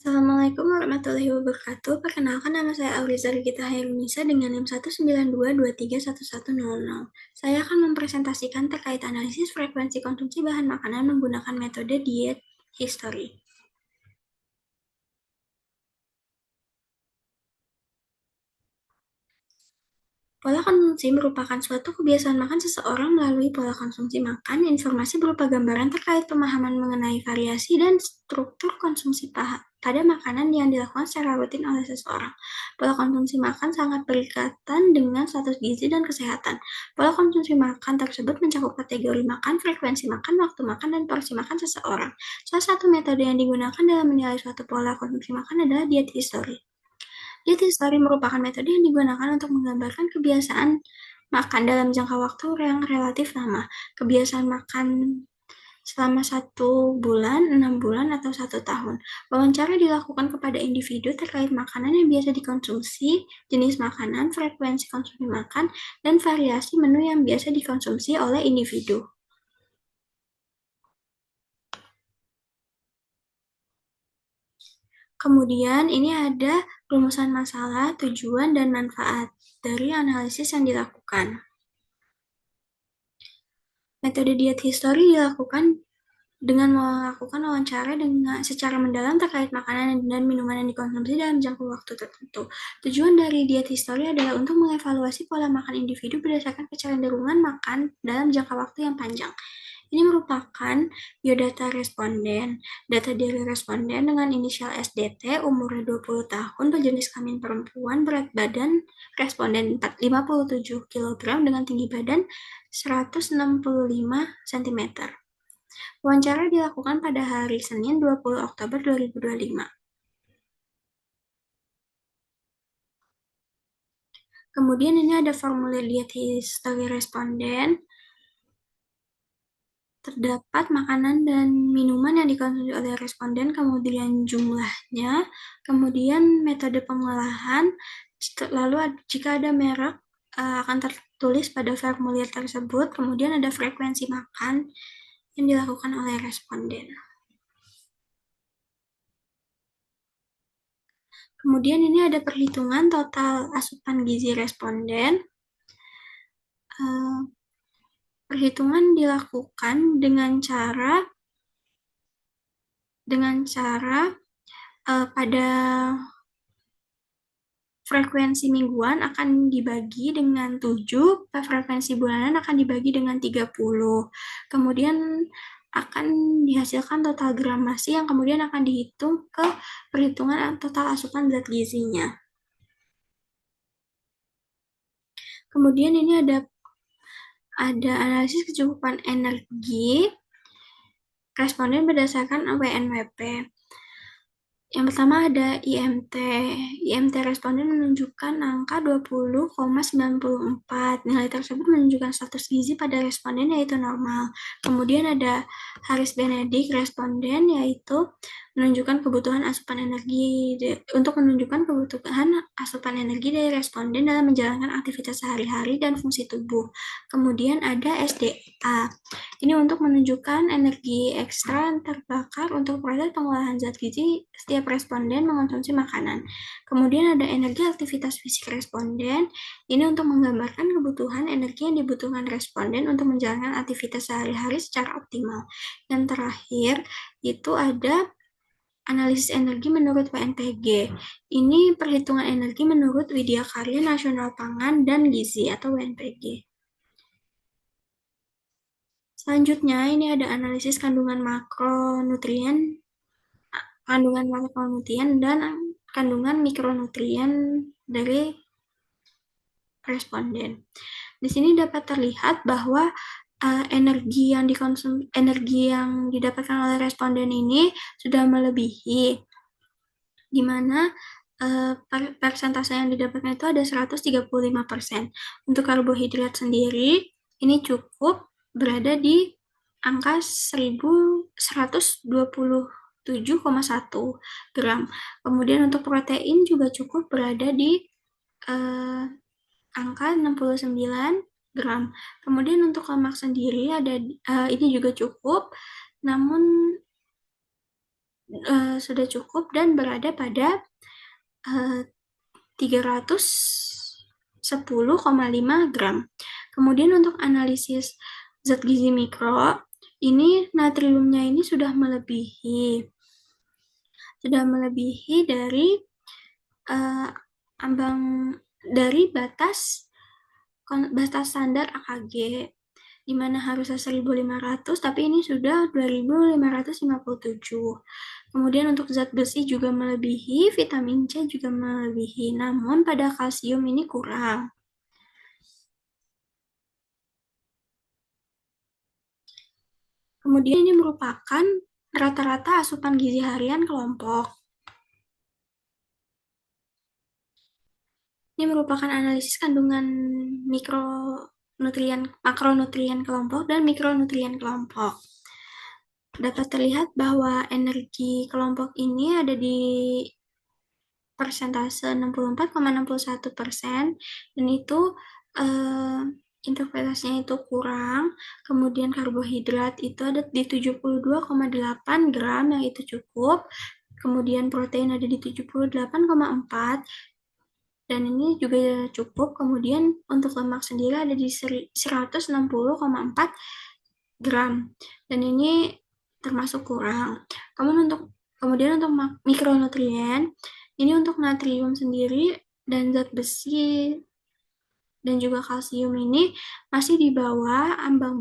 Assalamualaikum warahmatullahi wabarakatuh. Perkenalkan, nama saya Auliza Gita Hairunisa dengan NIM 192231100. Saya akan mempresentasikan terkait analisis frekuensi konsumsi bahan makanan menggunakan metode diet history. Pola konsumsi merupakan suatu kebiasaan makan seseorang. Melalui pola konsumsi makan, informasi berupa gambaran terkait pemahaman mengenai variasi dan struktur konsumsi pada makanan yang dilakukan secara rutin oleh seseorang. Pola konsumsi makan sangat berkaitan dengan status gizi dan kesehatan. Pola konsumsi makan tersebut mencakup kategori makan, frekuensi makan, waktu makan, dan porsi makan seseorang. Salah satu metode yang digunakan dalam menilai suatu pola konsumsi makan adalah diet history. Diet history merupakan metode yang digunakan untuk menggambarkan kebiasaan makan dalam jangka waktu yang relatif lama. Kebiasaan makan selama 1 bulan, 6 bulan, atau 1 tahun. Wawancara dilakukan kepada individu terkait makanan yang biasa dikonsumsi, jenis makanan, frekuensi konsumsi makan, dan variasi menu yang biasa dikonsumsi oleh individu. Kemudian ini ada rumusan masalah, tujuan, dan manfaat dari analisis yang dilakukan. Metode diet history dilakukan dengan melakukan wawancara secara mendalam terkait makanan dan minuman yang dikonsumsi dalam jangka waktu tertentu. Tujuan dari diet history adalah untuk mengevaluasi pola makan individu berdasarkan kecenderungan makan dalam jangka waktu yang panjang. Ini merupakan biodata responden. Data dari responden dengan inisial SDT, umurnya 20 tahun, berjenis kelamin perempuan, berat badan responden 57 kg dengan tinggi badan 165 cm. Wawancara dilakukan pada hari Senin 20 Oktober 2025. Kemudian ini ada formulir diet history responden. Terdapat makanan dan minuman yang dikonsumsi oleh responden, kemudian jumlahnya, kemudian metode pengolahan, lalu jika ada merek akan tertulis pada formulir tersebut, kemudian ada frekuensi makan yang dilakukan oleh responden. Kemudian ini ada perhitungan total asupan gizi responden. Perhitungan dilakukan dengan cara pada frekuensi mingguan akan dibagi dengan 7, frekuensi bulanan akan dibagi dengan 30. Kemudian akan dihasilkan total gram massa yang kemudian akan dihitung ke perhitungan total asupan zat gizinya. Kemudian ini ada analisis kecukupan energi responden berdasarkan WNWP. Yang pertama ada IMT. IMT responden menunjukkan angka 20,94. Nilai tersebut menunjukkan status gizi pada responden yaitu normal. Kemudian ada Harris Benedict responden yaitu menunjukkan kebutuhan asupan energi dari responden dalam menjalankan aktivitas sehari-hari dan fungsi tubuh. Kemudian ada SDA. Ini untuk menunjukkan energi ekstra yang terbakar untuk proses pengolahan zat gizi setiap responden mengonsumsi makanan. Kemudian ada energi aktivitas fisik responden. Ini untuk menggambarkan kebutuhan energi yang dibutuhkan responden untuk menjalankan aktivitas sehari-hari secara optimal. Yang terakhir itu ada analisis energi menurut WNPG. Ini perhitungan energi menurut Widya Karya Nasional Pangan dan Gizi atau WNPG. Selanjutnya, ini ada analisis kandungan makronutrien dan kandungan mikronutrien dari responden. Di sini dapat terlihat bahwa energi yang didapatkan oleh responden ini sudah melebihi, di mana persentase yang didapatkan itu ada 135%. Untuk karbohidrat sendiri, ini cukup berada di angka 127,1 gram. Kemudian untuk protein juga cukup berada di angka 69 gram. Kemudian untuk lemak sendiri ini juga cukup, namun sudah cukup dan berada pada 310,5 gram. Kemudian untuk analisis zat gizi mikro, ini natriumnya ini sudah melebihi dari eh, ambang dari batas standar AKG, di mana harusnya 1.500, tapi ini sudah 2.557. Kemudian untuk zat besi juga melebihi, vitamin C juga melebihi, namun pada kalsium ini kurang. Kemudian ini merupakan rata-rata asupan gizi harian kelompok. Ini merupakan analisis kandungan makronutrien kelompok dan mikronutrien kelompok. Dapat terlihat bahwa energi kelompok ini ada di persentase 64,61%, dan itu eh, interpretasinya itu kurang. Kemudian karbohidrat itu ada di 72,8 gram, yang itu cukup. Kemudian protein ada di 78,4, dan ini juga cukup. Kemudian untuk lemak sendiri ada di 160,4 gram, dan ini termasuk kurang. Kemudian untuk mikronutrien, ini untuk natrium sendiri dan zat besi dan juga kalsium ini masih di bawah ambang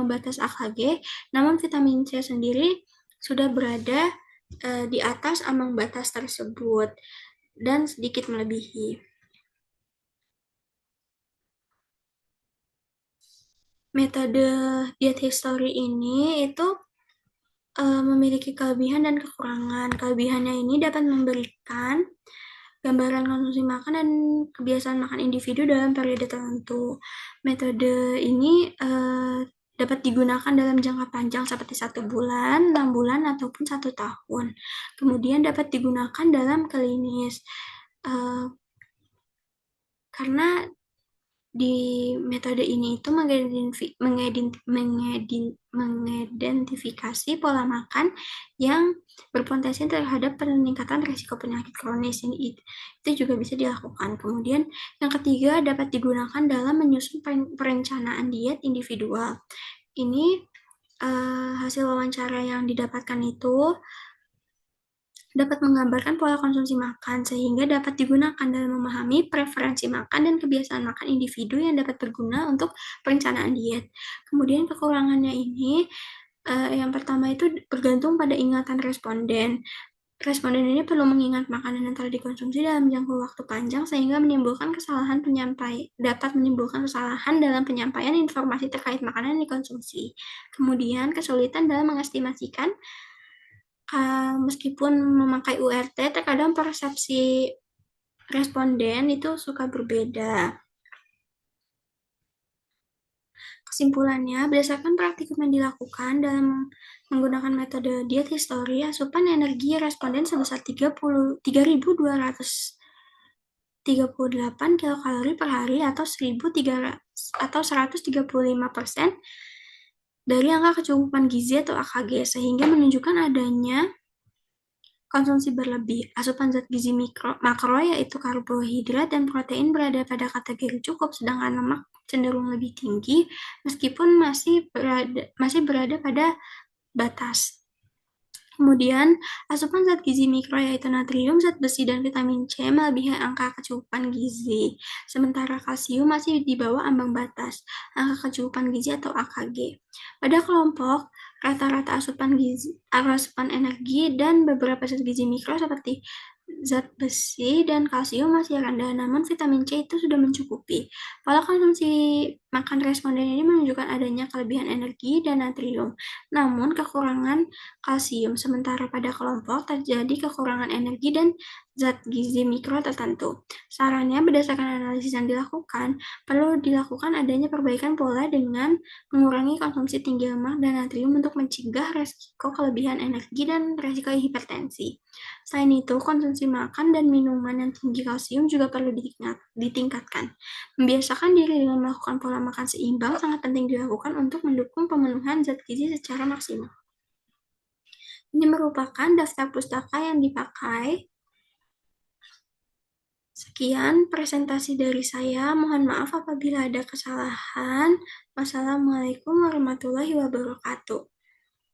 batas AKG, namun vitamin C sendiri sudah berada di atas ambang batas tersebut dan sedikit melebihi. Metode diet history ini itu memiliki kelebihan dan kekurangan. Kelebihannya ini dapat memberikan gambaran konsumsi makan dan kebiasaan makan individu dalam periode tertentu. Metode ini dapat digunakan dalam jangka panjang seperti 1 bulan, 6 bulan, ataupun 1 tahun. Kemudian dapat digunakan dalam klinis. Karena di metode ini itu mengidentifikasi pola makan yang berpotensi terhadap peningkatan risiko penyakit kronis. Ini itu juga bisa dilakukan. Kemudian yang ketiga, dapat digunakan dalam menyusun perencanaan diet individual. Ini hasil wawancara yang didapatkan itu dapat menggambarkan pola konsumsi makan, sehingga dapat digunakan dalam memahami preferensi makan dan kebiasaan makan individu yang dapat berguna untuk perencanaan diet. Kemudian kekurangannya ini, yang pertama itu bergantung pada ingatan responden. Responden ini perlu mengingat makanan yang telah dikonsumsi dalam jangka waktu panjang, sehingga dapat menimbulkan kesalahan dalam penyampaian informasi terkait makanan yang dikonsumsi. Kemudian kesulitan dalam mengestimasikan, meskipun memakai URT, terkadang persepsi responden itu suka berbeda. Kesimpulannya, berdasarkan praktikum yang dilakukan dalam menggunakan metode diet history, asupan energi responden sebesar 3.238 kilokalori per hari atau 135% dari angka kecukupan gizi atau AKG, sehingga menunjukkan adanya konsumsi berlebih. Asupan zat gizi makro yaitu karbohidrat dan protein berada pada kategori cukup, sedangkan lemak cenderung lebih tinggi meskipun masih berada pada batas. Kemudian, asupan zat gizi mikro yaitu natrium, zat besi, dan vitamin C melebihi angka kecukupan gizi, sementara kalsium masih di bawah ambang batas angka kecukupan gizi atau AKG. Pada kelompok, rata-rata asupan energi dan beberapa zat gizi mikro seperti zat besi dan kalsium masih rendah, namun vitamin C itu sudah mencukupi. Pola konsumsi makan responden ini menunjukkan adanya kelebihan energi dan natrium, namun kekurangan kalsium, sementara pada kelompok terjadi kekurangan energi dan zat gizi mikro tertentu. Sarannya, berdasarkan analisis yang dilakukan, perlu dilakukan adanya perbaikan pola dengan mengurangi konsumsi tinggi lemak dan natrium untuk mencegah resiko kelebihan energi dan resiko hipertensi. Selain itu, konsumsi makan dan minuman yang tinggi kalsium juga perlu ditingkatkan. Membiasakan diri dengan melakukan pola makan seimbang sangat penting dilakukan untuk mendukung pemenuhan zat gizi secara maksimal. Ini merupakan daftar pustaka yang dipakai. Sekian presentasi dari saya. Mohon maaf apabila ada kesalahan. Wassalamualaikum warahmatullahi wabarakatuh.